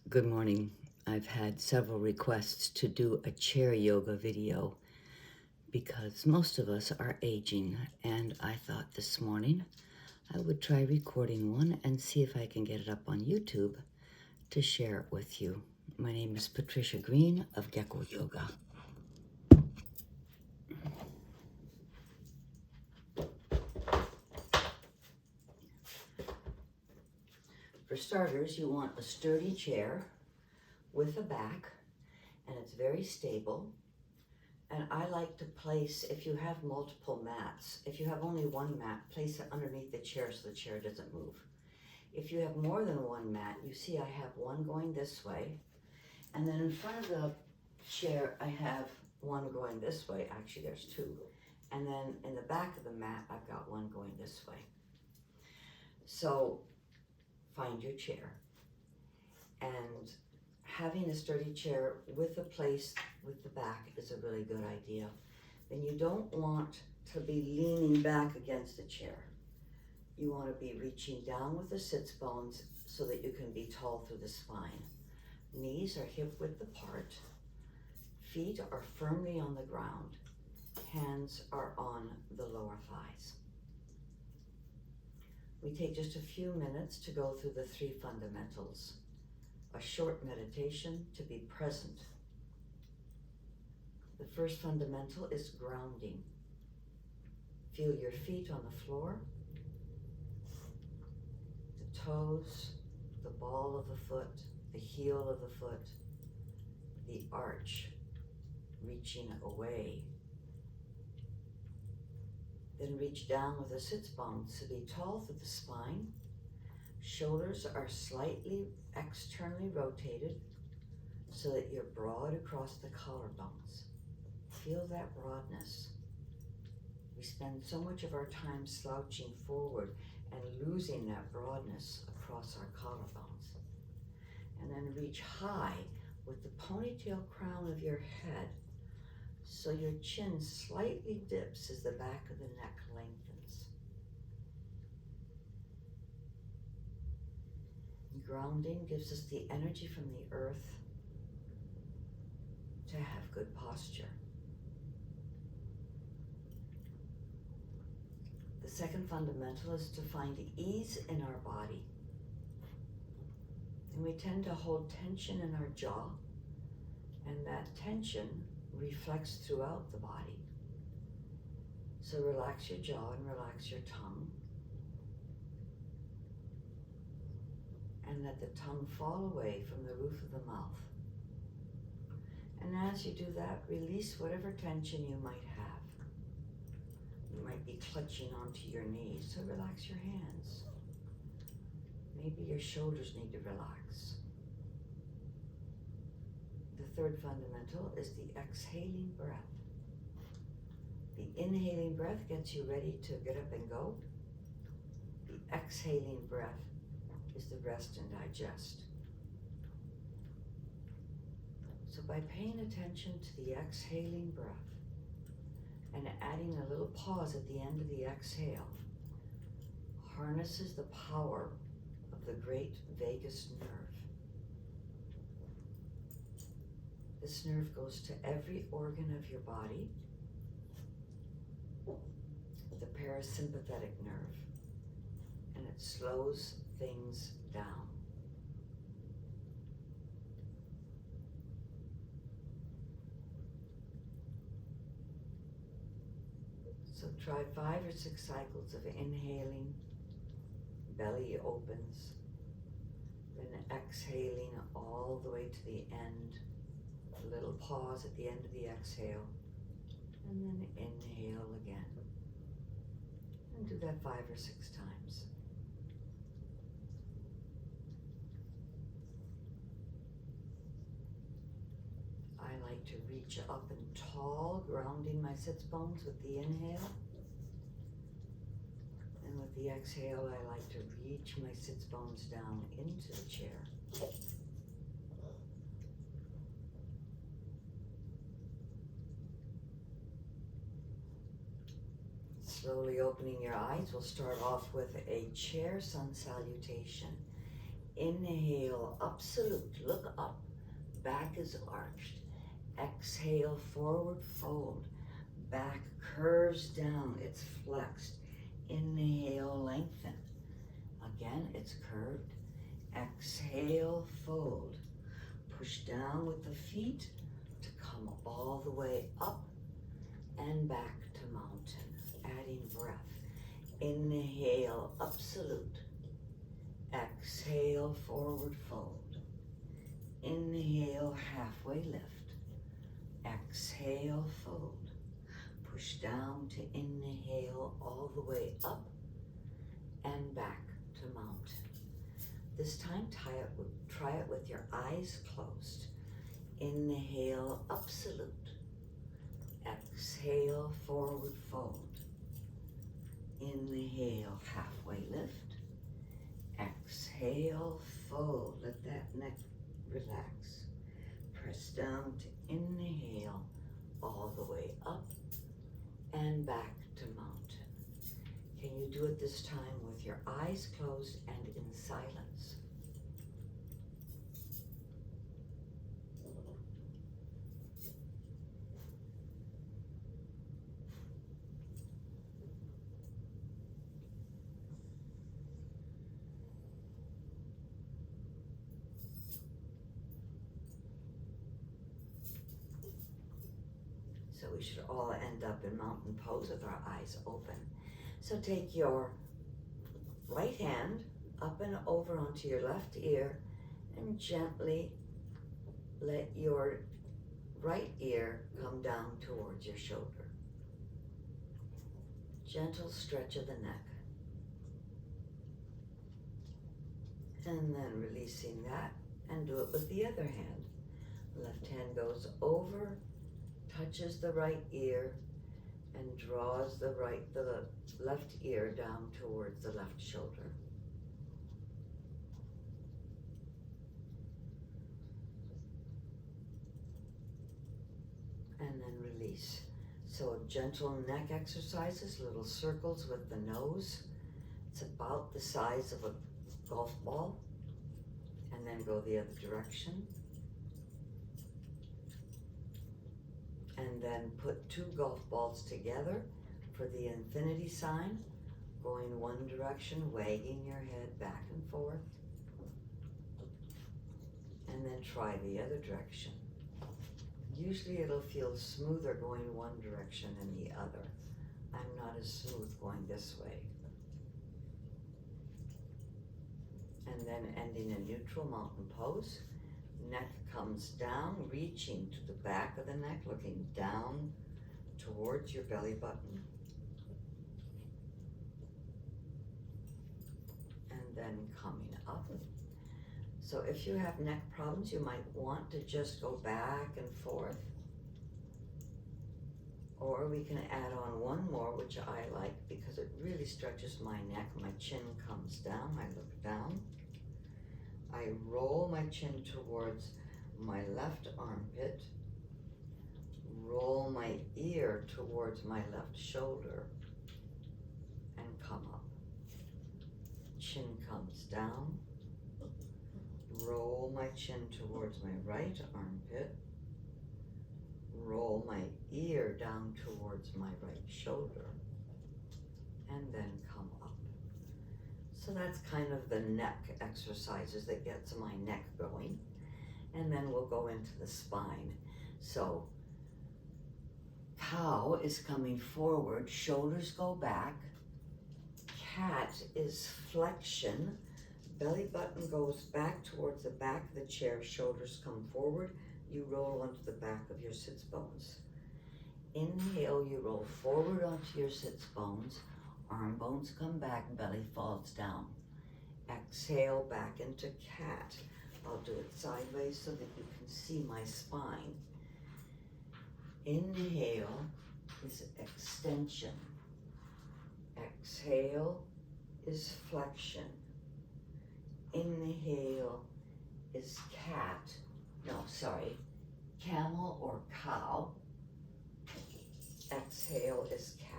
Good morning. I've had several requests to do a chair yoga video because most of us are aging, and I thought this morning I would try recording one and see if I can get it up on YouTube to share it with you. My name is Patricia Green of Gekko Yoga. For starters, you want a sturdy chair with a back, and it's very stable. And I like to place, if you have multiple mats, if you have only one mat, place it underneath the chair so the chair doesn't move. If you have more than one mat, you see I have one going this way, and then in front of the chair I have one going this way. Actually, there's two. And then in the back of the mat, I've got one going this way. So find your chair. And having a sturdy chair with a place with the back is a really good idea. Then you don't want to be leaning back against the chair. You want to be reaching down with the sits bones so that you can be tall through the spine. Knees are hip width apart. Feet are firmly on the ground. Hands are on the lower thighs. We take just a few minutes to go through the three fundamentals. A short meditation to be present. The first fundamental is grounding. Feel your feet on the floor, the toes, the ball of the foot, the heel of the foot, the arch reaching away. Then reach down with the sits bones to be tall through the spine. Shoulders are slightly externally rotated so that you're broad across the collarbones. Feel that broadness. We spend so much of our time slouching forward and losing that broadness across our collarbones. And then reach high with the ponytail crown of your head so your chin slightly dips as the back of the neck lengthens. Grounding gives us the energy from the earth to have good posture. The second fundamental is to find ease in our body. And we tend to hold tension in our jaw, and that tension reflects throughout the body. So relax your jaw and relax your tongue. And let the tongue fall away from the roof of the mouth. And as you do that, release whatever tension you might have. You might be clutching onto your knees, so relax your hands. Maybe your shoulders need to relax. The third fundamental is the exhaling breath. The inhaling breath gets you ready to get up and go. The exhaling breath is the rest and digest. So by paying attention to the exhaling breath and adding a little pause at the end of the exhale, harnesses the power of the great vagus nerve. This nerve goes to every organ of your body, the parasympathetic nerve, and it slows things down. So try 5 or 6 cycles of inhaling, belly opens, then exhaling all the way to the end, a little pause at the end of the exhale, and then inhale again. And do that 5 or 6 times. I like to reach up and tall, grounding my sits bones with the inhale. And with the exhale, I like to reach my sits bones down into the chair. Slowly opening your eyes, we'll start off with a chair sun salutation. Inhale, absolute, look up, back is arched. Exhale, forward fold, back curves down, it's flexed. Inhale, lengthen. Again, it's curved. Exhale, fold. Push down with the feet to come all the way up and back to mountain. Adding breath. Inhale, absolute. Exhale, forward fold. Inhale, halfway lift. Exhale, fold. Push down to inhale all the way up and back to mountain. This time, try it with your eyes closed. Inhale, absolute. Exhale, forward fold. Inhale, halfway lift. Exhale, fold. Let that neck relax. Press down to inhale all the way up and back to mountain. Can you do it this time with your eyes closed and in silence? So we should all end up in mountain pose with our eyes open. So take your right hand up and over onto your left ear and gently let your right ear come down towards your shoulder. Gentle stretch of the neck. And then releasing that, and do it with the other hand. Left hand goes over, touches the right ear, and draws the left ear down towards the left shoulder. And then release. So gentle neck exercises, little circles with the nose. It's about the size of a golf ball. And then go the other direction. And then put two golf balls together for the infinity sign, going one direction, wagging your head back and forth. And then try the other direction. Usually it'll feel smoother going one direction than the other. I'm not as smooth going this way. And then ending in neutral mountain pose. Neck comes down, reaching to the back of the neck, looking down towards your belly button. And then coming up. So if you have neck problems, you might want to just go back and forth. Or we can add on one more, which I like because it really stretches my neck. My chin comes down, I look down. I roll my chin towards my left armpit, roll my ear towards my left shoulder, and come up. Chin comes down, roll my chin towards my right armpit, roll my ear down towards my right shoulder, and then come up. So that's kind of the neck exercises that gets my neck going. And then we'll go into the spine. So cow is coming forward, shoulders go back. Cat is flexion, belly button goes back towards the back of the chair, shoulders come forward, you roll onto the back of your sits bones. Inhale, you roll forward onto your sits bones, arm bones come back, belly falls down. Exhale, back into cat. I'll do it sideways so that you can see my spine. Inhale is extension. Exhale is flexion. Inhale is camel or cow. Exhale is cat.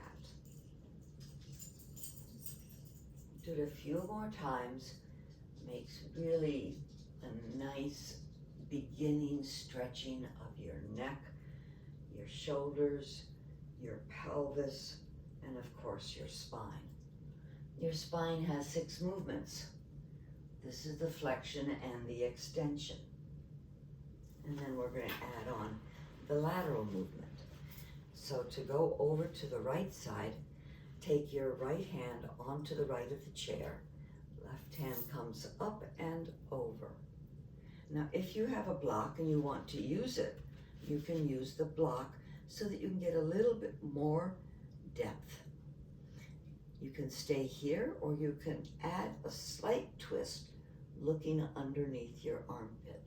Do it a few more times. makes really a nice beginning stretching of your neck, your shoulders, your pelvis, and of course your spine. Your spine has 6 movements. This is the flexion and the extension. And then we're going to add on the lateral movement. So to go over to the right side, take your right hand onto the right of the chair. Left hand comes up and over. Now, if you have a block and you want to use it, you can use the block so that you can get a little bit more depth. You can stay here, or you can add a slight twist looking underneath your armpit.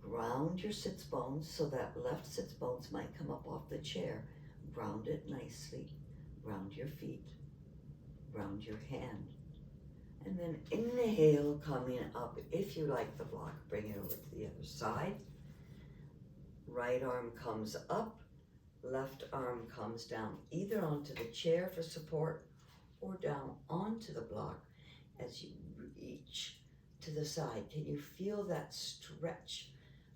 Ground your sits bones so that left sits bones might come up off the chair. Ground it nicely. Ground your feet. Ground your hand. And then inhale, coming up. If you like the block, bring it over to the other side. Right arm comes up. Left arm comes down, either onto the chair for support or down onto the block as you reach to the side. Can you feel that stretch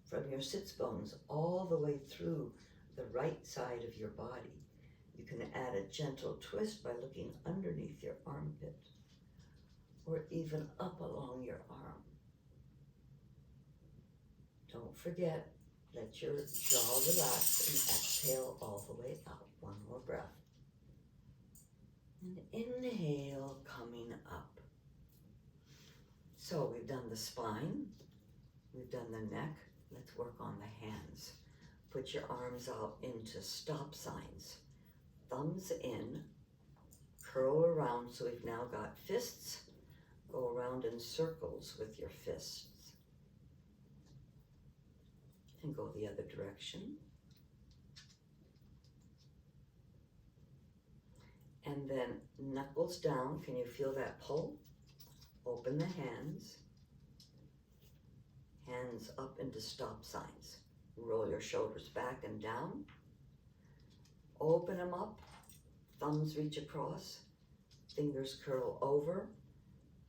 from your sits bones all the way through the right side of your body? You can add a gentle twist by looking underneath your armpit or even up along your arm. Don't forget, let your jaw relax and exhale all the way out. One more breath. And inhale, coming up. So we've done the spine, we've done the neck. Let's work on the hands. Put your arms out into stop signs. Thumbs in, curl around, so we've now got fists. Go around in circles with your fists. And go the other direction. And then knuckles down. Can you feel that pull? Open the hands. Hands up into stop signs. Roll your shoulders back and down. Open them up. Thumbs reach across. Fingers curl over.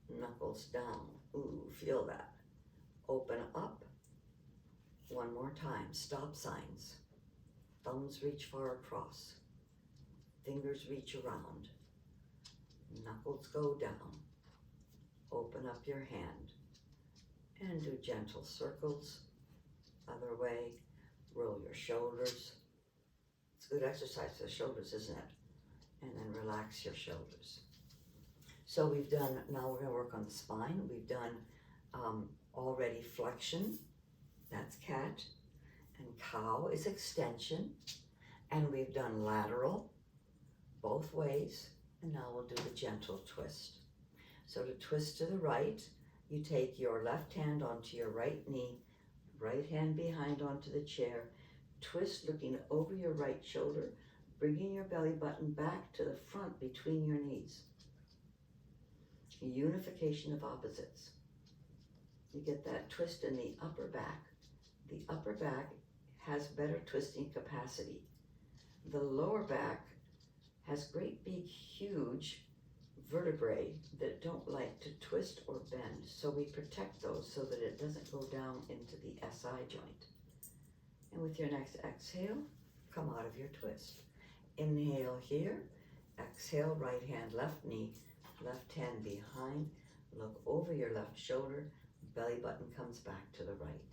Knuckles down. Ooh, feel that. Open up. One more time. Stop signs. Thumbs reach far across. Fingers reach around. Knuckles go down. Open up your hand. And do gentle circles. Other way. Roll your shoulders. It's good exercise for the shoulders, isn't it? And then relax your shoulders. So we've done, now we're going to work on the spine. We've done already flexion. That's cat. And cow is extension. And we've done lateral both ways. And now we'll do the gentle twist. So to twist to the right, you take your left hand onto your right knee, right hand behind onto the chair, twist looking over your right shoulder, bringing your belly button back to the front between your knees. Unification of opposites. You get that twist in the upper back. The upper back has better twisting capacity. The lower back has great big huge vertebrae that don't like to twist or bend, so we protect those so that it doesn't go down into the SI joint. And with your next exhale, come out of your twist. Inhale here, exhale, right hand, left knee, left hand behind, look over your left shoulder, belly button comes back to the right.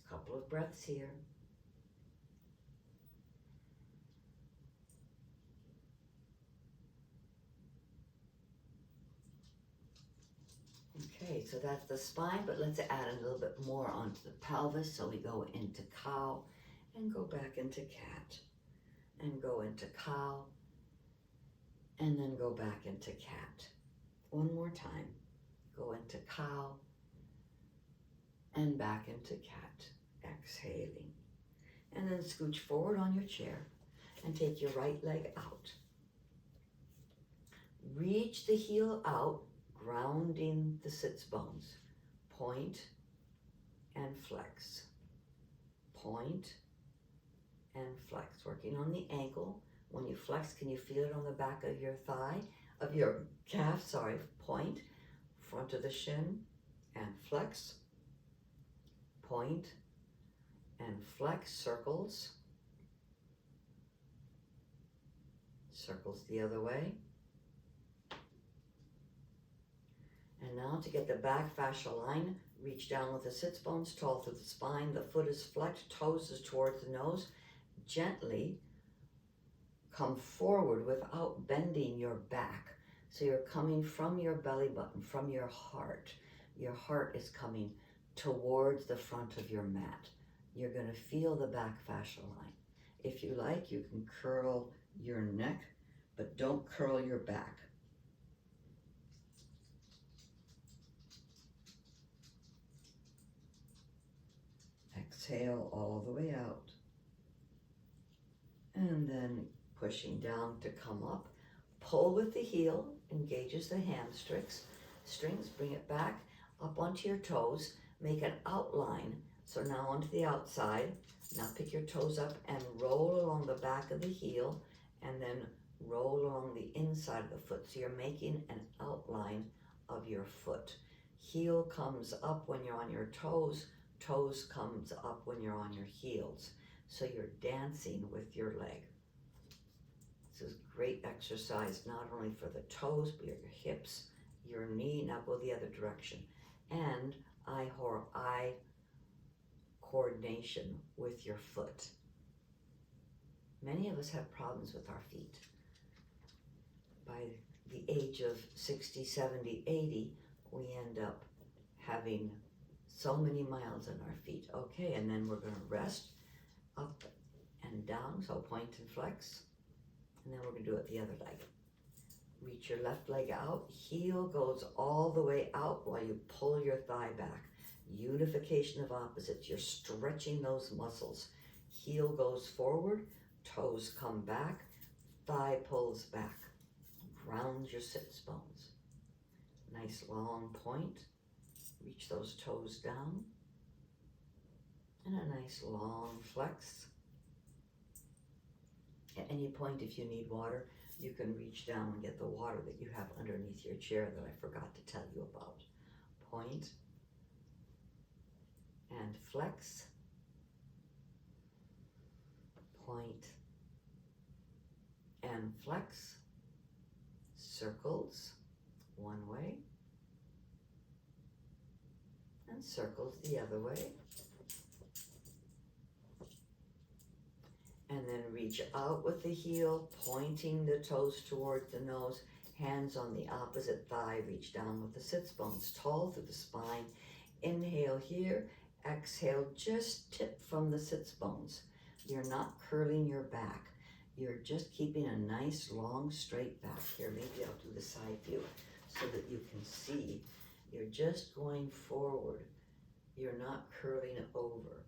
Couple of breaths here. Okay, so that's the spine, but let's add a little bit more onto the pelvis. So we go into cow and go back into cat and go into cow and then go back into cat. One more time. Go into cow and back into cat. Exhaling. And then scooch forward on your chair and take your right leg out. Reach the heel out, grounding the sits bones. Point and flex. Point and flex. Working on the ankle. When you flex, can you feel it on the back of your thigh? of your calf, point, front of the shin, and flex, point, and flex, circles, circles the other way. And now to get the back fascia line, reach down with the sits bones tall through the spine, the foot is flexed, toes is towards the nose. Gently come forward without bending your back. So you're coming from your belly button, from your heart. Your heart is coming towards the front of your mat. You're going to feel the back fascia line. If you like, you can curl your neck, but don't curl your back. Exhale all the way out. And then pushing down to come up. Pull with the heel, engages the hamstrings. Bring it back up onto your toes. Make an outline. So now onto the outside. Now pick your toes up and roll along the back of the heel and then roll along the inside of the foot. So you're making an outline of your foot. Heel comes up when you're on your toes. Toes comes up when you're on your heels. So you're dancing with your leg. This is great exercise, not only for the toes, but your hips, your knee. Now go the other direction. And eye coordination with your foot. Many of us have problems with our feet. By the age of 60, 70, 80, we end up having so many miles in our feet. Okay, and then we're going to rest up and down, so point and flex. And then we're going to do it the other leg. Reach your left leg out. Heel goes all the way out while you pull your thigh back. Unification of opposites. You're stretching those muscles. Heel goes forward. Toes come back. Thigh pulls back. Ground your sits bones. Nice long point. Reach those toes down. And a nice long flex. At any point, if you need water, you can reach down and get the water that you have underneath your chair that I forgot to tell you about. Point and flex. Point and flex. Circles one way and circles the other way. And then reach out with the heel, pointing the toes towards the nose, hands on the opposite thigh, reach down with the sits bones tall through the spine. Inhale here, exhale, just tip from the sits bones. You're not curling your back. You're just keeping a nice long straight back. Here, maybe I'll do the side view so that you can see. You're just going forward. You're not curling over.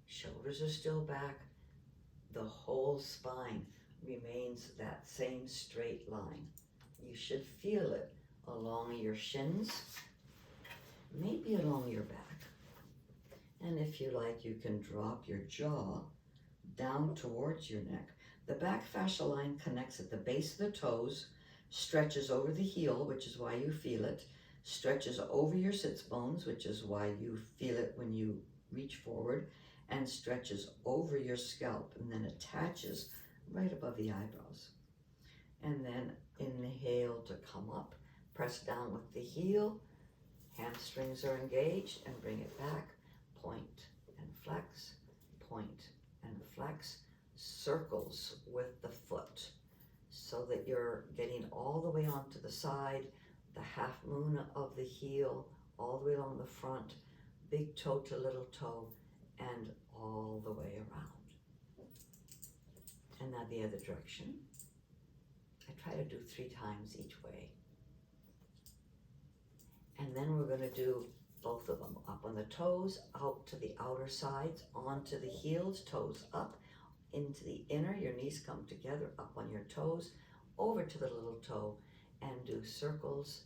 Shoulders are still back. The whole spine remains that same straight line. You should feel it along your shins, maybe along your back. And if you like, you can drop your jaw down towards your neck. The back fascia line connects at the base of the toes, stretches over the heel, which is why you feel it, stretches over your sits bones, which is why you feel it when you reach forward, and stretches over your scalp and then attaches right above the eyebrows. And then inhale to come up, press down with the heel, hamstrings are engaged, and bring it back, point and flex, point and flex, circles with the foot so that you're getting all the way onto the side, the half moon of the heel, all the way along the front, big toe to little toe, and all the way around. And now the other direction. I try to do 3 times each way. And then we're going to do both of them. Up on the toes, out to the outer sides, onto the heels, toes up, into the inner, your knees come together, up on your toes, over to the little toe, and do circles.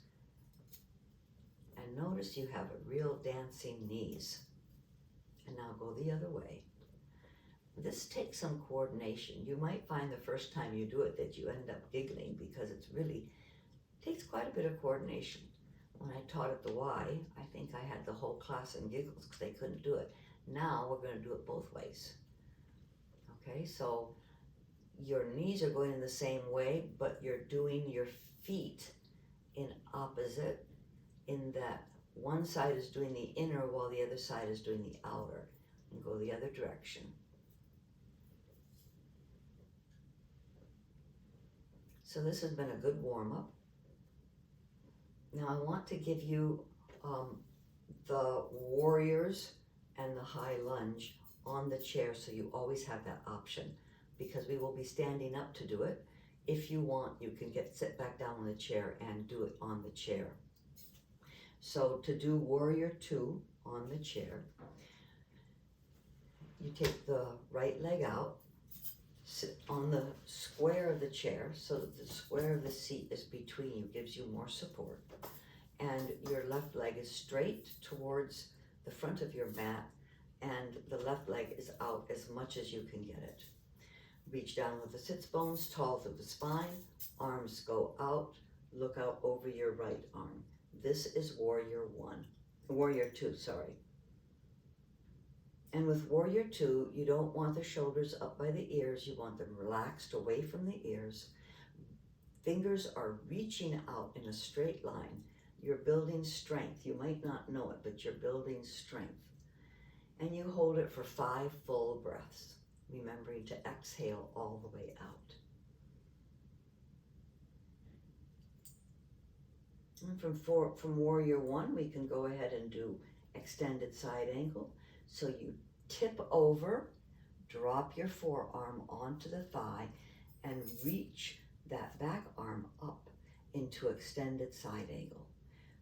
And notice you have a real dancing knees. And now go the other way. This takes some coordination. You might find the first time you do it that you end up giggling because it's really Takes quite a bit of coordination. When I taught at the Y, I think I had the whole class in giggles because they couldn't do it. Now we're going to do it both ways. Okay, so your knees are going in the same way, but you're doing your feet in opposite, in that one side is doing the inner while the other side is doing the outer, and go the other direction. So this has been a good warm-up. Now I want to give you the warriors and the high lunge on the chair, so you always have that option, because we will be standing up to do it. If you want, you can sit back down on the chair and do it on the chair. So to do warrior 2 on the chair, you take the right leg out, sit on the square of the chair so that the square of the seat is between you, gives you more support. And your left leg is straight towards the front of your mat, and the left leg is out as much as you can get it. Reach down with the sits bones, tall through the spine, arms go out, look out over your right arm. This is warrior 2, sorry. And with warrior 2, you don't want the shoulders up by the ears, you want them relaxed away from the ears. Fingers are reaching out in a straight line. You're building strength. You might not know it, but you're building strength. And you hold it for 5 full breaths, remembering to exhale all the way out. And from warrior 1, we can go ahead and do extended side angle. So you tip over, drop your forearm onto the thigh, and reach that back arm up into extended side angle.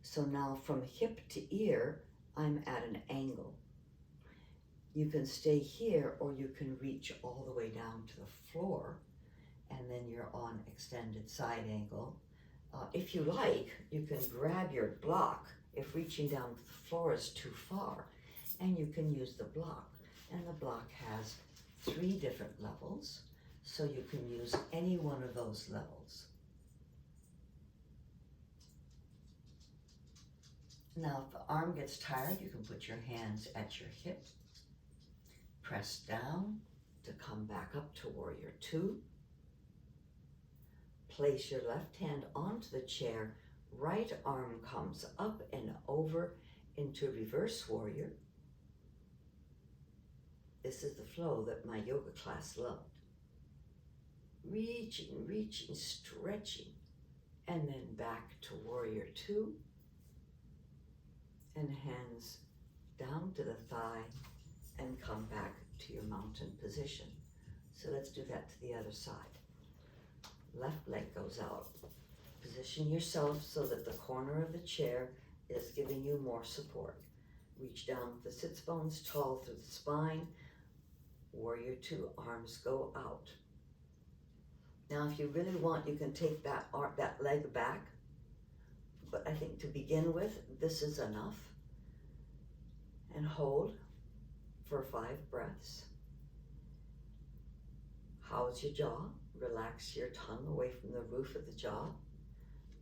So now from hip to ear, I'm at an angle. You can stay here, or you can reach all the way down to the floor, and then you're on extended side angle. If you like, you can grab your block if reaching down to the floor is too far, and you can use the block. And the block has 3 different levels, so you can use any one of those levels. Now, if the arm gets tired, you can put your hands at your hip, press down to come back up to warrior 2. Place your left hand onto the chair, right arm comes up and over into reverse warrior. This is the flow that my yoga class loved. Reaching, reaching, stretching, and then back to warrior 2. And hands down to the thigh and come back to your mountain position. So let's do that to the other side. Left leg goes out. Position yourself so that the corner of the chair is giving you more support. Reach down with the sits bones, tall through the spine. Warrior 2, arms go out. Now, if you really want, you can take that leg back. But I think to begin with, this is enough. And hold for 5 breaths. How's your jaw? Relax your tongue away from the roof of the jaw.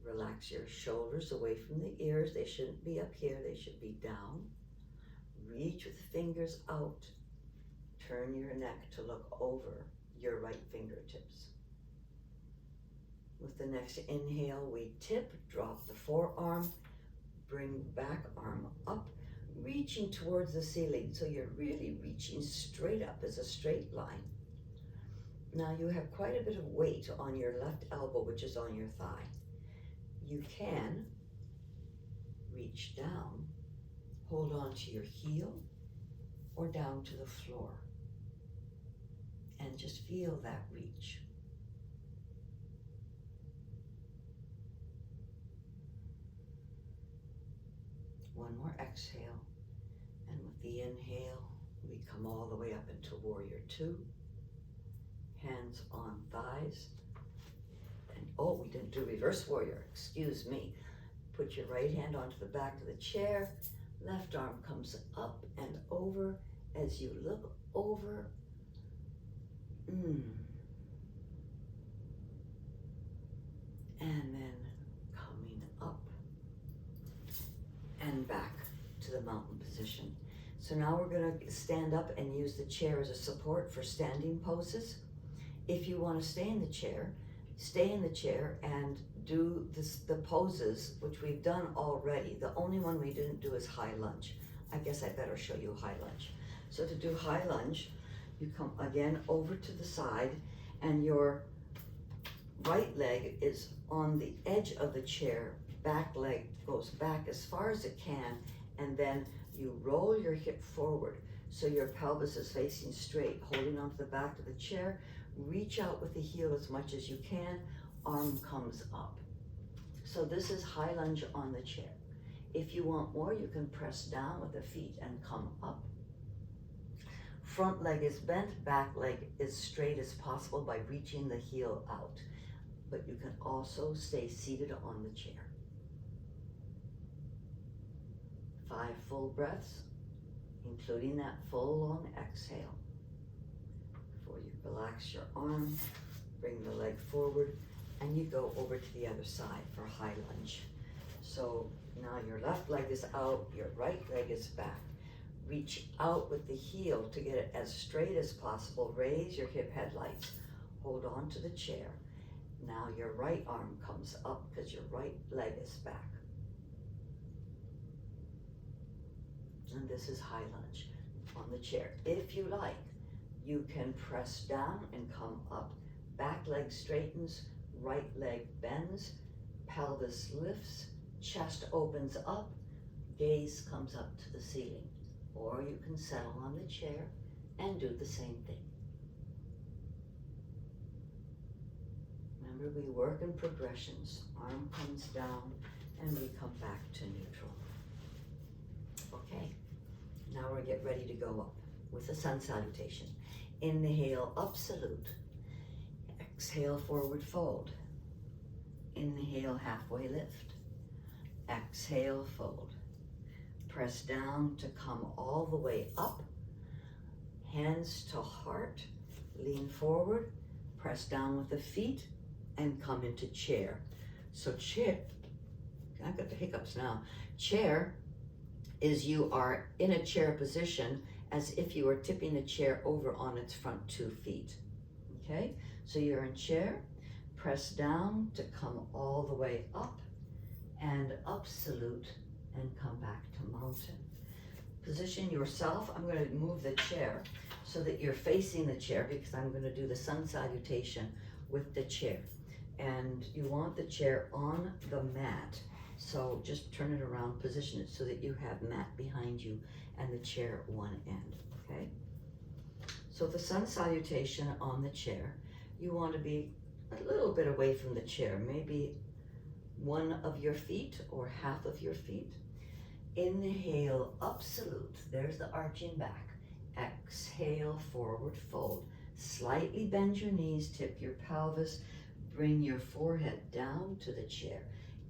Relax your shoulders away from the ears. They shouldn't be up here, they should be down. Reach with fingers out. Turn your neck to look over your right fingertips. With the next inhale, we tip, drop the forearm, bring back arm up, reaching towards the ceiling. So you're really reaching straight up as a straight line. Now you have quite a bit of weight on your left elbow, which is on your thigh. You can reach down, hold on to your heel, or down to the floor, and just feel that reach. One more exhale, and with the inhale, we come all the way up into warrior 2. Hands on thighs. And oh, we didn't do reverse warrior, excuse me. Put your right hand onto the back of the chair. Left arm comes up and over as you look over. And then come and back to the mountain position. So now we're going to stand up and use the chair as a support for standing poses. If you want to stay in the chair and do the poses, which we've done already. The only one we didn't do is high lunge. I guess I better show you high lunge. So to do high lunge, you come again over to the side, and your right leg is on the edge of the chair. Back leg goes back as far as it can, and then you roll your hip forward so your pelvis is facing straight, holding onto the back of the chair. Reach out with the heel as much as you can. Arm comes up. So this is high lunge on the chair. If you want more, you can press down with the feet and come up. Front leg is bent, back leg is straight as possible by reaching the heel out. But you can also stay seated on the chair. 5 full breaths, including that full long exhale. Before you relax your arm, bring the leg forward, and you go over to the other side for high lunge. So now your left leg is out, your right leg is back. Reach out with the heel to get it as straight as possible. Raise your hip headlights. Hold on to the chair. Now your right arm comes up because your right leg is back. And this is high lunge on the chair. If you like, you can press down and come up. Back leg straightens, right leg bends, pelvis lifts, chest opens up, gaze comes up to the ceiling. Or you can settle on the chair and do the same thing. Remember, we work in progressions. Arm comes down and we come back to neutral. Okay, now we're get ready to go up with a sun salutation. Inhale, up salute. Exhale, forward fold. Inhale, halfway lift. Exhale, fold. Press down to come all the way up. Hands to heart. Lean forward. Press down with the feet and come into chair. So chair, I've got the hiccups now. Chair is you are in a chair position as if you were tipping the chair over on its front 2 feet. Okay, so you're in chair. Press down to come all the way up, and up salute and come back to mountain. Position yourself. I'm going to move the chair so that you're facing the chair because I'm going to do the sun salutation with the chair. And you want the chair on the mat. So just turn it around, position it so that you have mat behind you and the chair one end, okay? So the sun salutation on the chair, you want to be a little bit away from the chair, maybe one of your feet or half of your feet. Inhale, up salute. There's the arching back. Exhale, forward fold. Slightly bend your knees, tip your pelvis, bring your forehead down to the chair.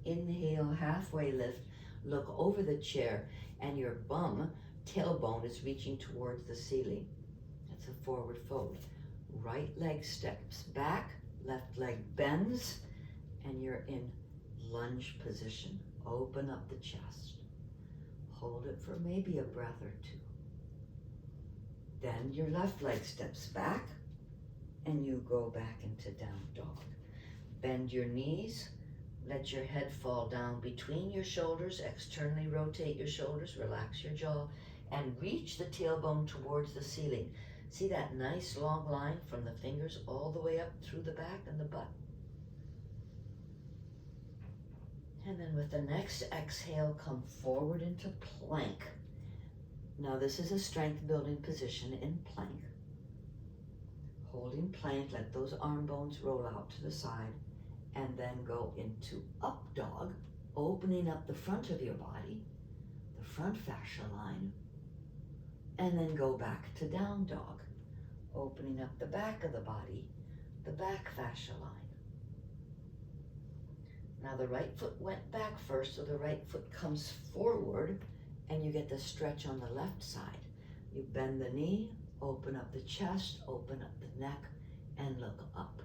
Inhale, halfway lift. Look over the chair and your bum, tailbone is reaching towards the ceiling. That's a forward fold. Right leg steps back, left leg bends, and you're in lunge position. Open up the chest. Hold it for maybe a breath or 2. Then your left leg steps back and you go back into down dog. Bend your knees, let your head fall down between your shoulders, externally rotate your shoulders, relax your jaw, and reach the tailbone towards the ceiling. See that nice long line from the fingers all the way up through the back and the butt. And then with the next exhale, come forward into plank. Now this is a strength building position in plank. Holding plank, let those arm bones roll out to the side, and then go into up dog, opening up the front of your body, the front fascia line, and then go back to down dog, opening up the back of the body, the back fascia line. Now the right foot went back first, so the right foot comes forward and you get the stretch on the left side. You bend the knee, open up the chest, open up the neck, and look up.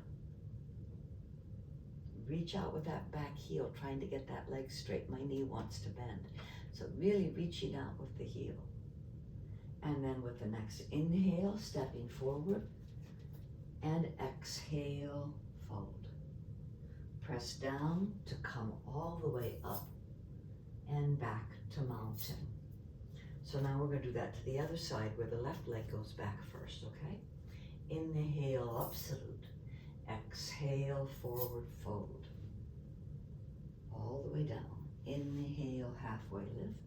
Reach out with that back heel, trying to get that leg straight. My knee wants to bend. So really reaching out with the heel. And then with the next inhale, stepping forward, and exhale, fold. Press down to come all the way up and back to mountain. So now we're going to do that to the other side where the left leg goes back first, okay? Inhale, up, salute. Exhale, forward fold. All the way down. Inhale, halfway lift.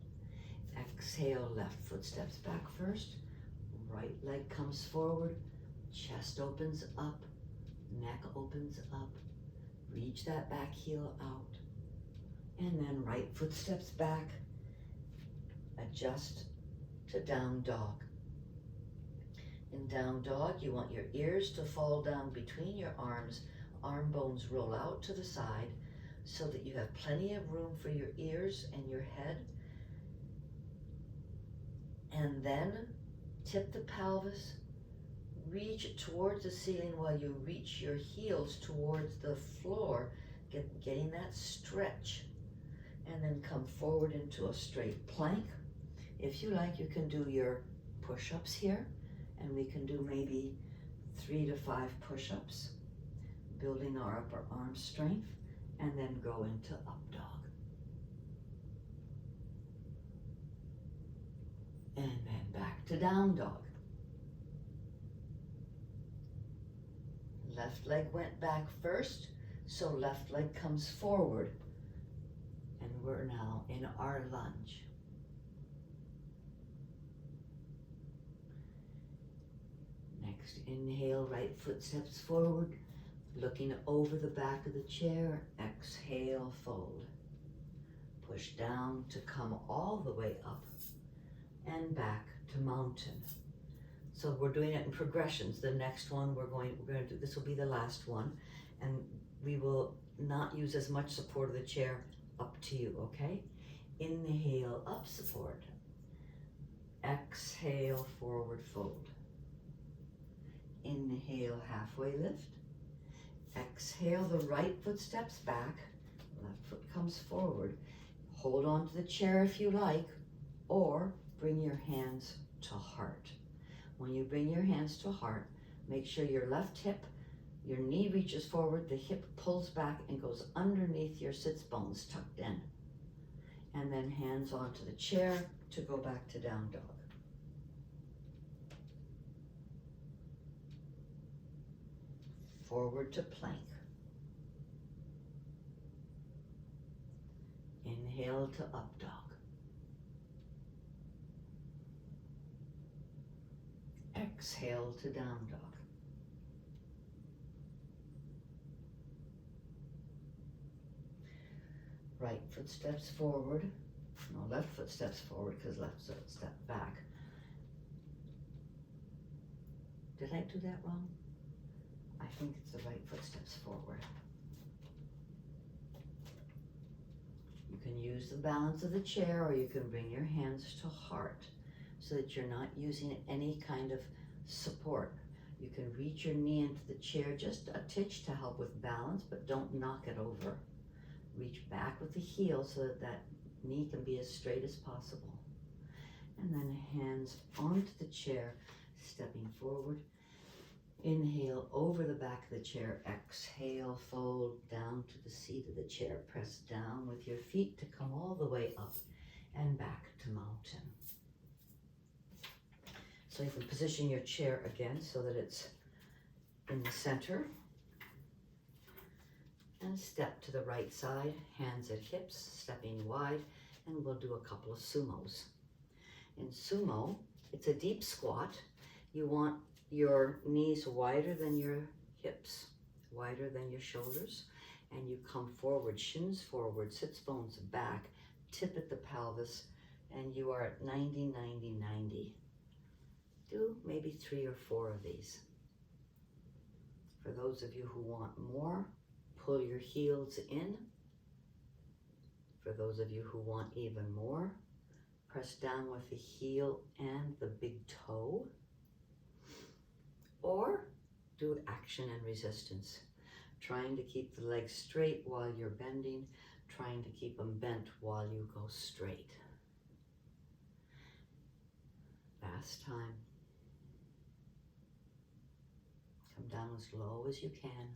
Exhale, left foot steps back first. Right leg comes forward. Chest opens up. Neck opens up. Reach that back heel out. And then right foot steps back. Adjust to down dog. In down dog, you want your ears to fall down between your arms. Arm bones roll out to the side so that you have plenty of room for your ears and your head. And then tip the pelvis, reach it towards the ceiling while you reach your heels towards the floor, getting that stretch. And then come forward into a straight plank. If you like, you can do your push-ups here, and we can do maybe 3 to 5 push-ups, building our upper arm strength, and then go into up dog. And then back to down dog. Left leg went back first, so left leg comes forward. And we're now in our lunge. Next, inhale, right foot steps forward, looking over the back of the chair. Exhale, fold. Push down to come all the way up and back to mountain. So we're doing it in progressions. The next one we're going to do, this will be the last one, and we will not use as much support of the chair. Up to you, okay? Inhale, up, support. Exhale, forward fold. Inhale, halfway lift. Exhale, the right foot steps back. Left foot comes forward. Hold on to the chair if you like, or bring your hands to heart. When you bring your hands to heart, make sure your left hip, your knee reaches forward, the hip pulls back and goes underneath your sits bones, tucked in. And then hands onto the chair to go back to down dog. Forward to plank. Inhale to up dog. Exhale to down dog. Right foot steps forward. No, left foot steps forward because left foot step back. Did I do that wrong? I think it's the right foot steps forward. You can use the balance of the chair, or you can bring your hands to heart so that you're not using any kind of support. You can reach your knee into the chair just a titch to help with balance, but don't knock it over. Reach back with the heel so that that knee can be as straight as possible. And then hands onto the chair, stepping forward. Inhale over the back of the chair. Exhale, fold down to the seat of the chair. Press down with your feet to come all the way up and back to mountain. So you can position your chair again so that it's in the center. And step to the right side, hands at hips, stepping wide, and we'll do a couple of sumos. In sumo, it's a deep squat. You want your knees wider than your hips, wider than your shoulders, and you come forward, shins forward, sits bones back, tip at the pelvis, and you are at 90, 90, 90. Do maybe 3 or 4 of these. For those of you who want more, pull your heels in. For those of you who want even more, press down with the heel and the big toe. Or do action and resistance, trying to keep the legs straight while you're bending, trying to keep them bent while you go straight. Last time. Come down as low as you can.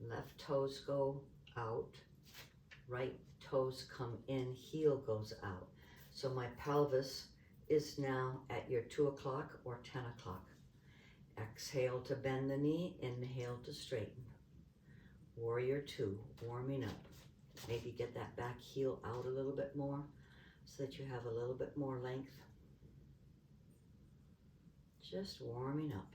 Left toes go out. Right toes come in. Heel goes out. So my pelvis is now at your 2 o'clock or 10 o'clock. Exhale to bend the knee. Inhale to straighten. Warrior 2, warming up. Maybe get that back heel out a little bit more so that you have a little bit more length. Just warming up.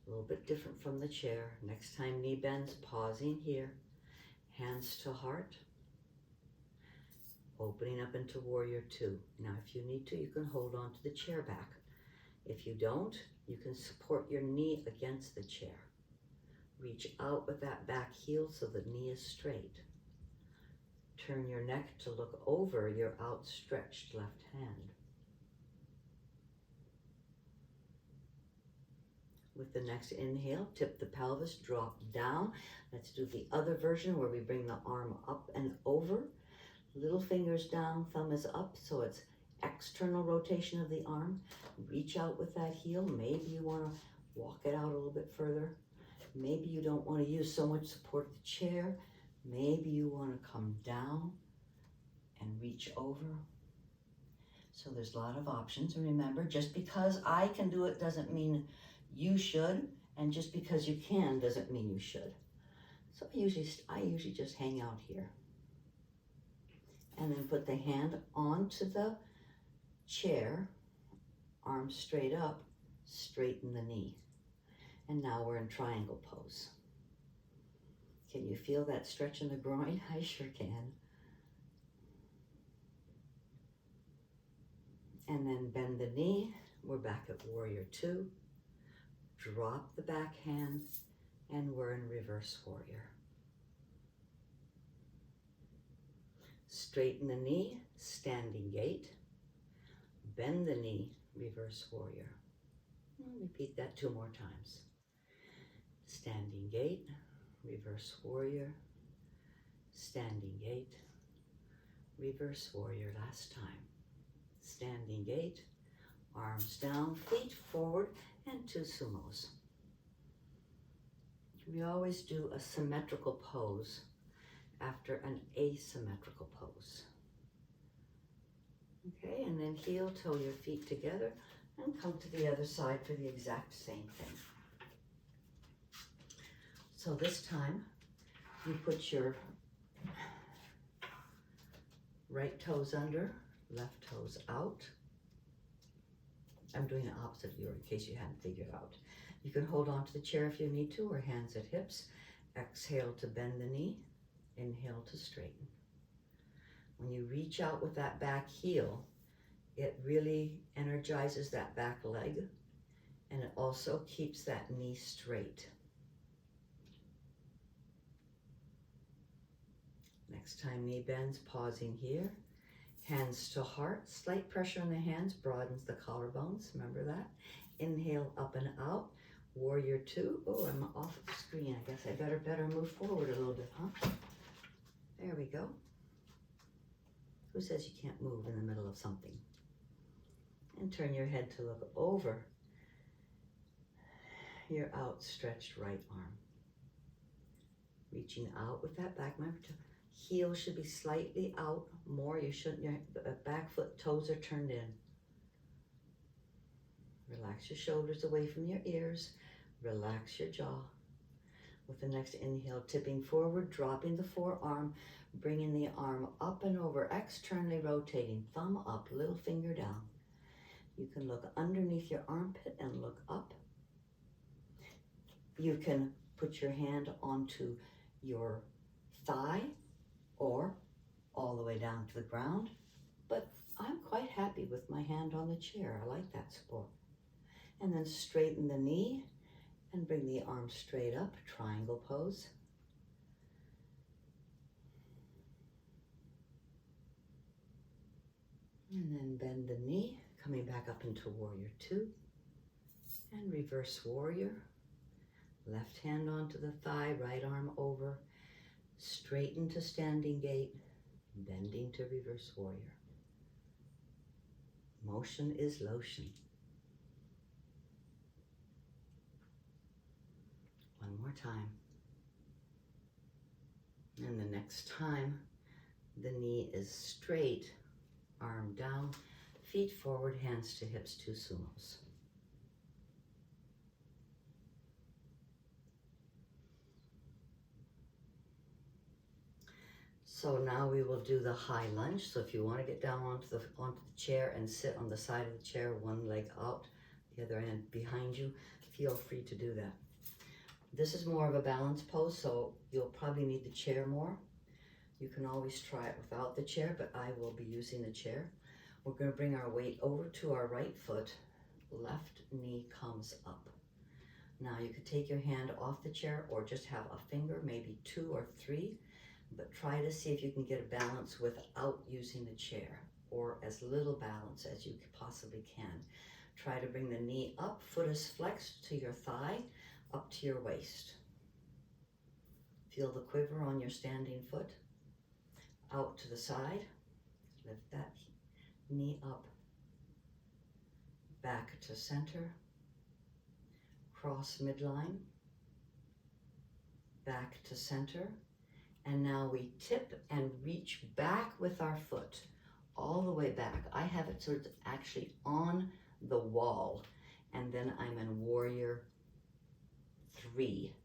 A little bit different from the chair. Next time knee bends, pausing here. Hands to heart. Opening up into warrior 2. Now if you need to, you can hold on to the chair back. If you don't, you can support your knee against the chair. Reach out with that back heel so the knee is straight. Turn your neck to look over your outstretched left hand. With the next inhale, tip the pelvis, drop down. Let's do the other version where we bring the arm up and over. Little fingers down, thumb is up, so it's external rotation of the arm. Reach out with that heel. Maybe you want to walk it out a little bit further. Maybe you don't want to use so much support of the chair. Maybe you want to come down and reach over. So there's a lot of options. And remember, just because I can do it doesn't mean you should, and just because you can doesn't mean you should. So I usually just hang out here. And then put the hand onto the chair, arms straight up, straighten the knee. And now we're in triangle pose. Can you feel that stretch in the groin? I sure can. And then bend the knee. We're back at warrior 2. Drop the back hand, and we're in reverse warrior. Straighten the knee, standing gait. Bend the knee, reverse warrior. And repeat that 2 more times. Standing gait, reverse warrior. Standing gait, reverse warrior. Last time. Standing gait, arms down, feet forward, and 2 sumos. We always do a symmetrical pose after an asymmetrical pose. Okay, and then heel toe your feet together and come to the other side for the exact same thing. So this time, you put your right toes under, left toes out. I'm doing the opposite of you in case you hadn't figured out. You can hold on to the chair if you need to, or hands at hips. Exhale to bend the knee. Inhale to straighten. When you reach out with that back heel, it really energizes that back leg, and it also keeps that knee straight. Next time knee bends, pausing here. Hands to heart, slight pressure on the hands broadens the collarbones, remember that? Inhale up and out, warrior 2. Oh, I'm off the screen. I guess I better move forward a little bit, huh? There we go. Who says you can't move in the middle of something? And turn your head to look over your outstretched right arm. Reaching out with that back. Remember, heel should be slightly out more. You shouldn't, your back foot toes are turned in. Relax your shoulders away from your ears. Relax your jaw. With the next inhale, tipping forward, dropping the forearm, bringing the arm up and over, externally rotating, thumb up, little finger down. You can look underneath your armpit and look up. You can put your hand onto your thigh or all the way down to the ground, but I'm quite happy with my hand on the chair. I like that support. And then straighten the knee and bring the arm straight up, triangle pose. And then bend the knee, coming back up into warrior 2. And reverse warrior. Left hand onto the thigh, right arm over. Straighten to standing gait, bending to reverse warrior. Motion is lotion. One more time. And the next time, the knee is straight, arm down, feet forward, hands to hips, 2 sumos. So now we will do the high lunge. So if you want to get down onto the chair and sit on the side of the chair, one leg out, the other end behind you, feel free to do that. This is more of a balance pose, so you'll probably need the chair more. You can always try it without the chair, but I will be using the chair. We're going to bring our weight over to our right foot. Left knee comes up. Now you could take your hand off the chair or just have a finger, maybe 2 or 3, but try to see if you can get a balance without using the chair, or as little balance as you possibly can. Try to bring the knee up, foot is flexed to your thigh, up to your waist. Feel the quiver on your standing foot. Out to the side, lift that knee up, back to center, cross midline, back to center, and now we tip and reach back with our foot, all the way back. I have it so it's actually on the wall, and then I'm in warrior 3.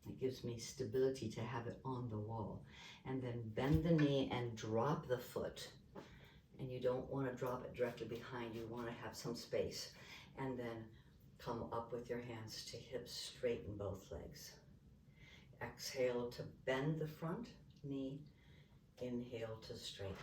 It gives me stability to have it on the wall. And then bend the knee and drop the foot. And you don't want to drop it directly behind you. You want to have some space. And then come up with your hands to hips, straighten both legs. Exhale to bend the front knee. Inhale to straighten.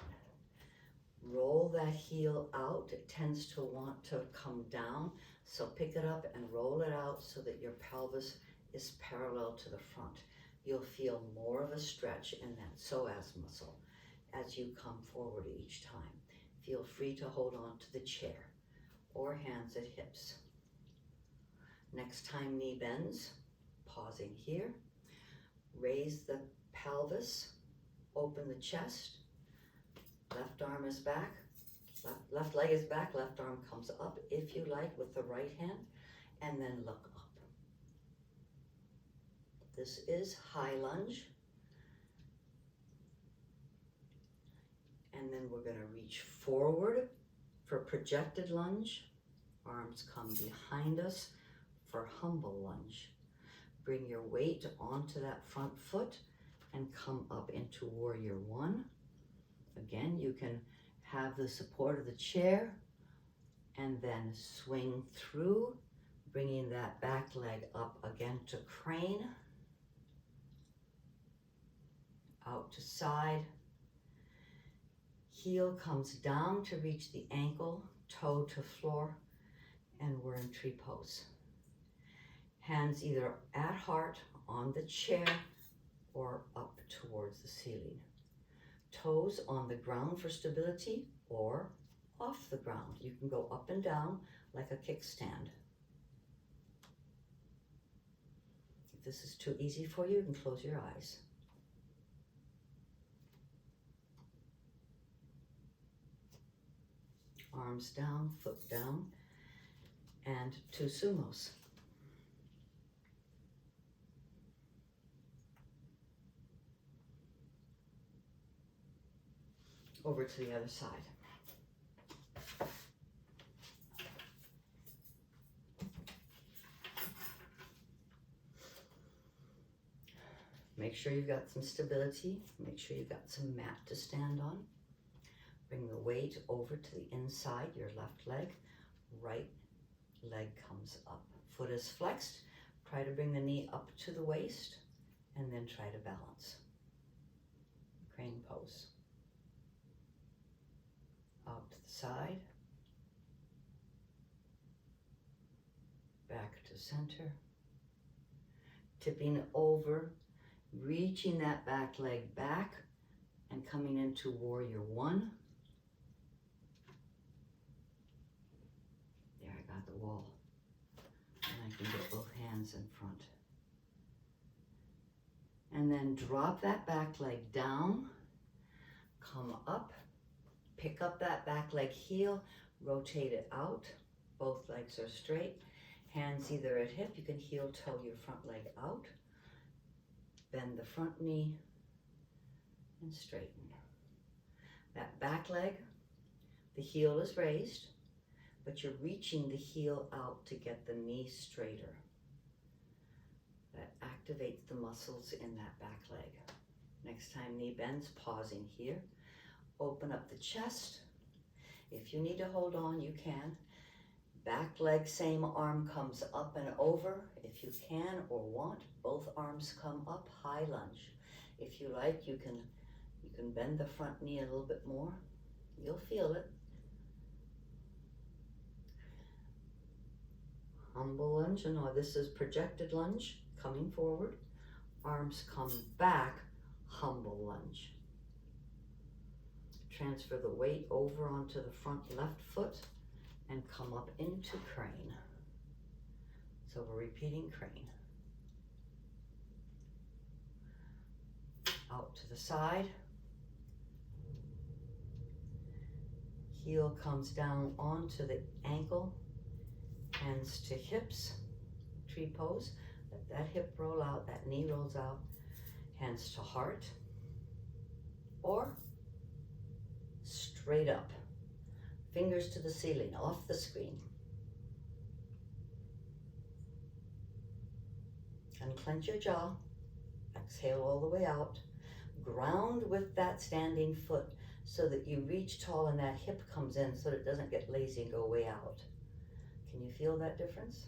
Roll that heel out. It tends to want to come down. So pick it up and roll it out so that your pelvis is parallel to the front. You'll feel more of a stretch in that psoas muscle as you come forward each time. Feel free to hold on to the chair or hands at hips. Next time knee bends, pausing here. Raise the pelvis, open the chest. Left arm is back, left leg is back, left arm comes up if you like with the right hand, and then look up. This is high lunge. And then we're going to reach forward for projected lunge. Arms come behind us for humble lunge. Bring your weight onto that front foot and come up into warrior 1. Again, you can have the support of the chair and then swing through, bringing that back leg up again to crane. Out to side. Heel comes down to reach the ankle, toe to floor, and we're in tree pose. Hands either at heart, on the chair, or up towards the ceiling. Toes on the ground for stability or off the ground. You can go up and down like a kickstand. If this is too easy for you, you can close your eyes. Arms down, foot down, and 2 sumos. Over to the other side. Make sure you've got some stability. Make sure you've got some mat to stand on. Bring the weight over to the inside, your left leg. Right leg comes up. Foot is flexed. Try to bring the knee up to the waist and then try to balance. Crane pose. Out to the side. Back to center. Tipping over, reaching that back leg back and coming into warrior 1. The wall, and I can get both hands in front. And then drop that back leg down come up, pick up that back leg heel, rotate it out. Both legs are straight. Hands either at hip, you can heel toe your front leg out. Bend the front knee and straighten. That back leg, the heel is raised, but you're reaching the heel out to get the knee straighter. That activates the muscles in that back leg. Next time knee bends, pausing here. Open up the chest. If you need to hold on, you can. Back leg, same arm comes up and over. If you can or want, both arms come up, high lunge. If you like, you can bend the front knee a little bit more. You'll feel it. Humble lunge, and this is projected lunge, coming forward. Arms come back, humble lunge. Transfer the weight over onto the front left foot and come up into crane. So we're repeating crane. Out to the side. Heel comes down onto the ankle, hands to hips, tree pose. Let that hip roll out, that knee rolls out, hands to heart, or straight up, fingers to the ceiling, off the screen. Unclench your jaw, exhale all the way out, ground with that standing foot so that you reach tall and that hip comes in so that it doesn't get lazy and go way out. Can you feel that difference?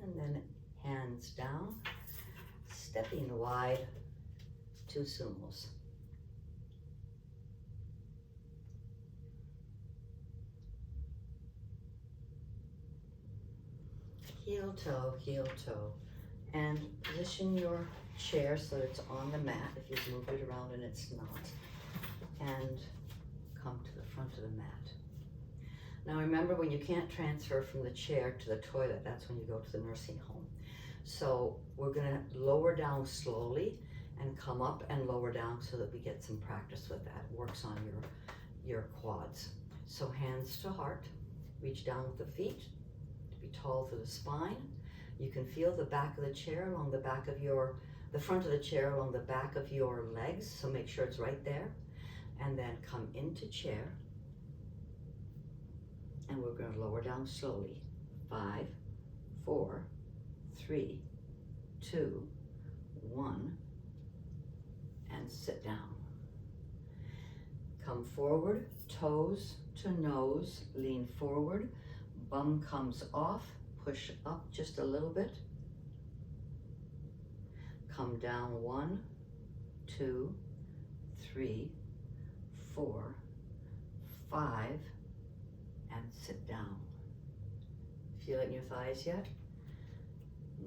And then hands down, stepping wide, 2 sumos. Heel toe, and position your chair so it's on the mat if you've moved it around and it's not, and come to the front of the mat. Now remember, when you can't transfer from the chair to the toilet, that's when you go to the nursing home. So we're gonna lower down slowly and come up and lower down so that we get some practice with that. It works on your quads. So hands to heart, reach down with the feet to be tall through the spine. You can feel the back of the chair along the back of the front of the chair along the back of your legs, so make sure it's right there. And then come into chair, and we're going to lower down slowly. 5, 4, 3, 2, 1, and sit down. Come forward, toes to nose, lean forward, bum comes off, push up just a little bit. Come down 1, 2, 3, 4, 5, and sit down. Feel it in your thighs yet?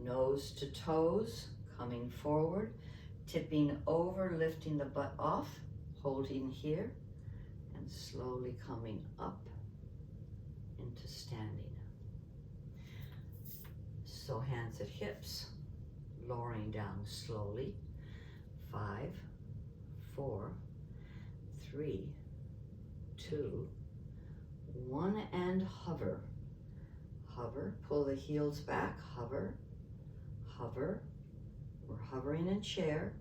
Nose to toes, coming forward, tipping over, lifting the butt off, holding here, and slowly coming up into standing. So hands at hips, lowering down slowly. 5, 4, 3, 2, 1, and hover. Hover, pull the heels back, hover, hover. We're hovering in chair,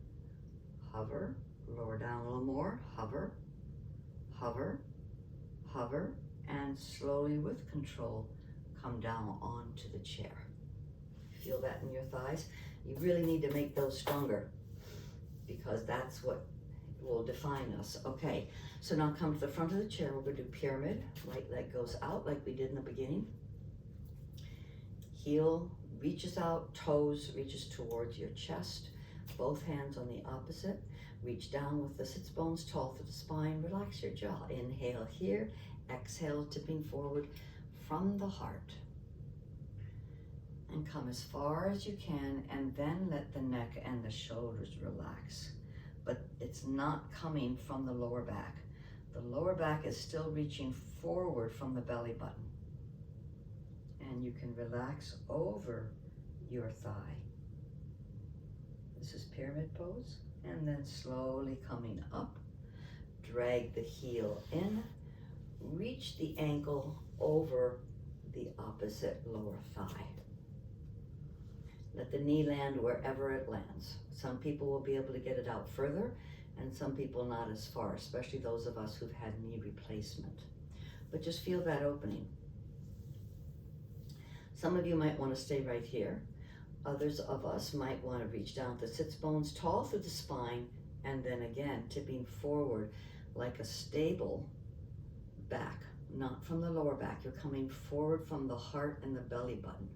hover, lower down a little more, hover, hover, hover, and slowly with control, come down onto the chair. Feel that in your thighs? You really need to make those stronger because that's what will define us. Okay, so now come to the front of the chair. We're going to do pyramid. Right leg goes out like we did in the beginning. Heel reaches out, toes reaches towards your chest. Both hands on the opposite. Reach down with the sits bones tall through the spine. Relax your jaw. Inhale here. Exhale, tipping forward from the heart. And come as far as you can, and then let the neck and the shoulders relax. But it's not coming from the lower back. The lower back is still reaching forward from the belly button. And you can relax over your thigh. This is pyramid pose. And then slowly coming up. drag the heel in. Reach the ankle over the opposite lower thigh. Let the knee land wherever it lands. Some people will be able to get it out further, and some people not as far, especially those of us who've had knee replacement. But just feel that opening. Some of you might want to stay right here. Others of us might want to reach down to the sits bones, tall through the spine, and then again, tipping forward like a stable back, not from the lower back. You're coming forward from the heart and the belly button.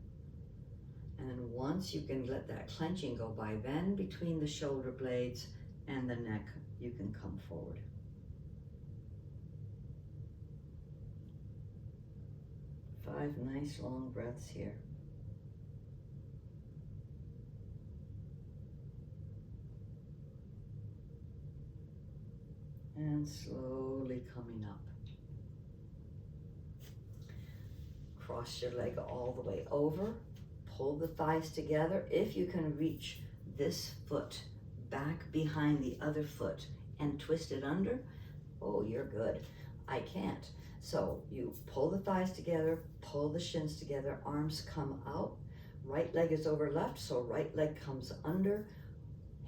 And then once you can let that clenching go by, then between the shoulder blades and the neck, you can come forward. Five nice long breaths here. And slowly coming up. Cross your leg all the way over. Pull the thighs together. If you can reach this foot back behind the other foot and twist it under, oh, you're good. I can't. So you pull the thighs together, pull the shins together, arms come out. Right leg is over left, so right leg comes under.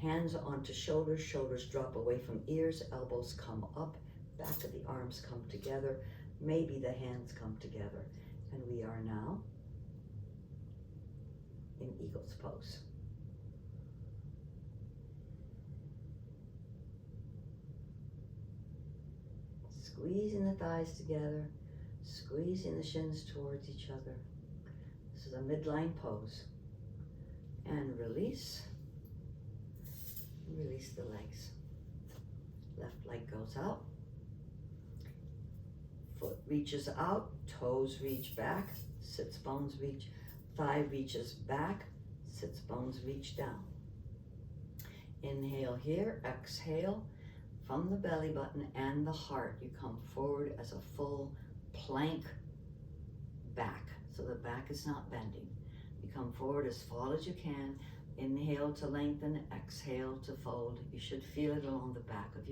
Hands onto shoulders, shoulders drop away from ears, elbows come up, back of the arms come together, maybe the hands come together. And we are now in eagle's pose. Squeezing the thighs together, squeezing the shins towards each other. This is a midline pose. And release. Release the legs. Left leg goes out. Foot reaches out, toes reach back, sits bones reach, thigh reaches back, sits bones reach down. Inhale here, exhale. From the belly button and the heart, you come forward as a full plank back. So the back is not bending. You come forward as tall as you can. Inhale to lengthen, exhale to fold. You should feel it along the back of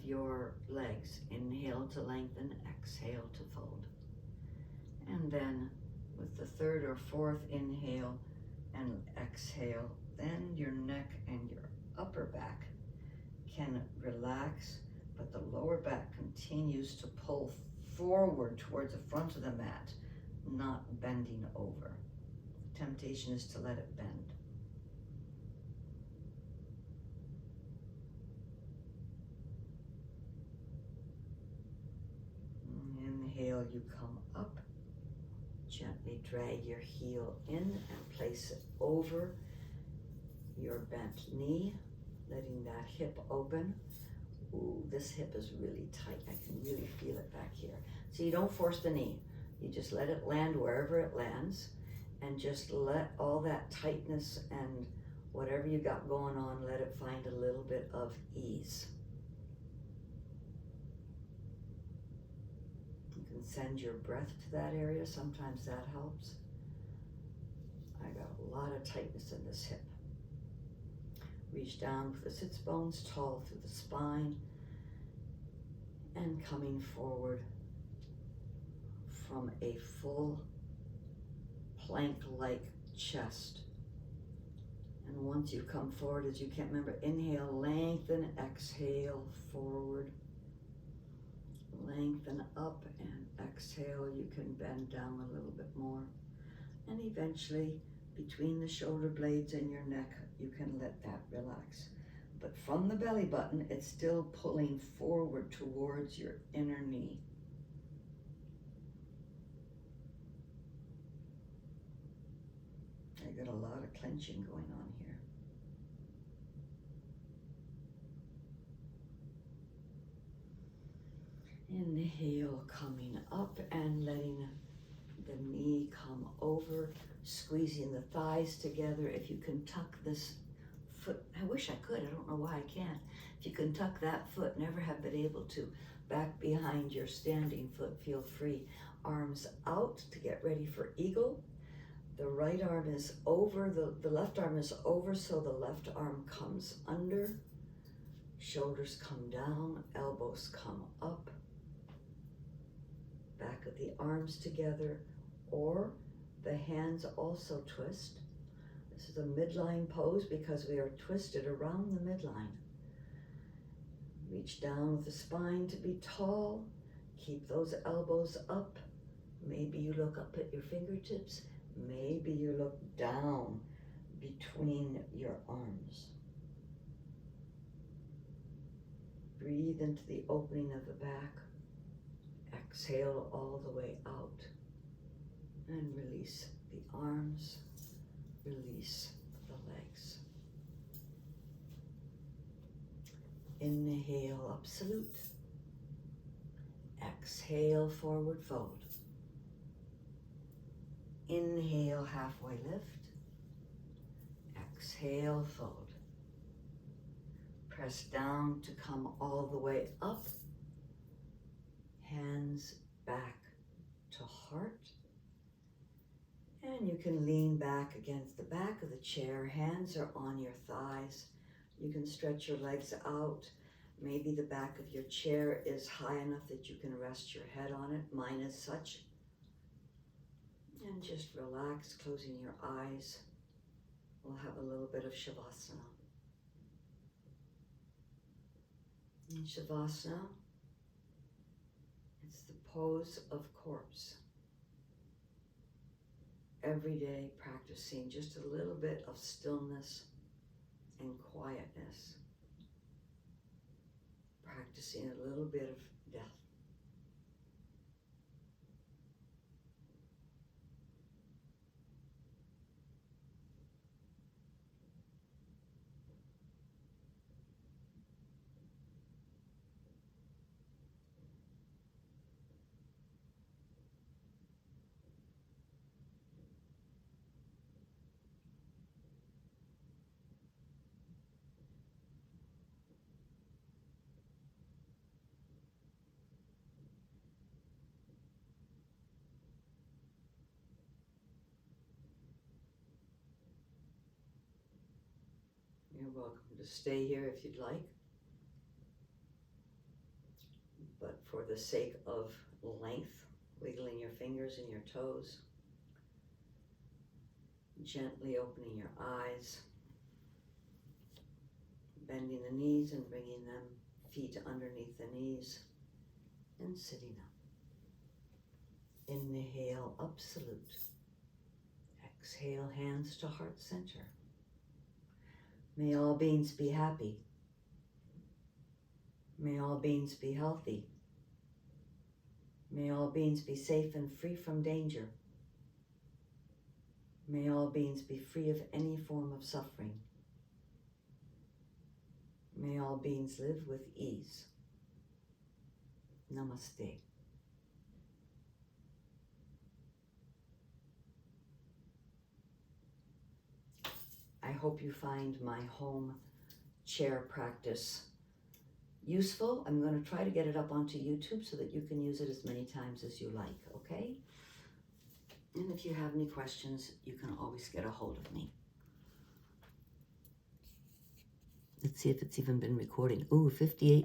your legs. Inhale to lengthen, exhale to fold. And then with the third or fourth inhale and exhale, then your neck and your upper back can relax, but the lower back continues to pull forward towards the front of the mat, not bending over. The temptation is to let it bend. Inhale, you come up. Gently drag your heel in and place it over your bent knee, letting that hip open. Ooh, this hip is really tight. I can really feel it back here. So you don't force the knee. You just let it land wherever it lands, and just let all that tightness and whatever you got going on, let it find a little bit of ease. You can send your breath to that area. Sometimes that helps. I got a lot of tightness in this hip. Reach down with the sits bones, tall through the spine, and coming forward from a full plank-like chest. And once you come forward, as you can't remember, inhale, lengthen, exhale, forward. Lengthen up and exhale. You can bend down a little bit more. And eventually, between the shoulder blades and your neck, you can let that relax. But from the belly button, it's still pulling forward towards your inner knee. I got a lot of clenching going on here. Inhale, coming up and letting the knee come over, squeezing the thighs together. If you can tuck this foot, I wish I could, I don't know why I can't. If you can tuck that foot, never have been able to, back behind your standing foot, feel free. Arms out to get ready for eagle. The right arm is over, the left arm is over, so the left arm comes under. Shoulders come down, elbows come up. Back of the arms together, or the hands also twist. This is a midline pose because we are twisted around the midline. Reach down with the spine to be tall. Keep those elbows up. Maybe you look up at your fingertips. Maybe you look down between your arms. Breathe into the opening of the back. Exhale all the way out. And release the arms. Release the legs. Inhale, absolute. Exhale, forward fold. Inhale, halfway lift. Exhale, fold. Press down to come all the way up. Hands back to heart. And you can lean back against the back of the chair. Hands are on your thighs. You can stretch your legs out. Maybe the back of your chair is high enough that you can rest your head on it. Mine is such. And just relax, closing your eyes. We'll have a little bit of Shavasana. In Shavasana, it's the pose of corpse. Every day practicing just a little bit of stillness and quietness. Practicing a little bit of death. You're welcome to stay here if you'd like. But for the sake of length, wiggling your fingers and your toes, gently opening your eyes, bending the knees and bringing them feet underneath the knees, and sitting up. Inhale, absolute. Exhale, hands to heart center. May all beings be happy. May all beings be healthy. May all beings be safe and free from danger. May all beings be free of any form of suffering. May all beings live with ease. Namaste. I hope you find my home chair practice useful. I'm going to try to get it up onto YouTube so that you can use it as many times as you like, okay? And if you have any questions, you can always get a hold of me. Let's see if it's even been recording. Ooh, 58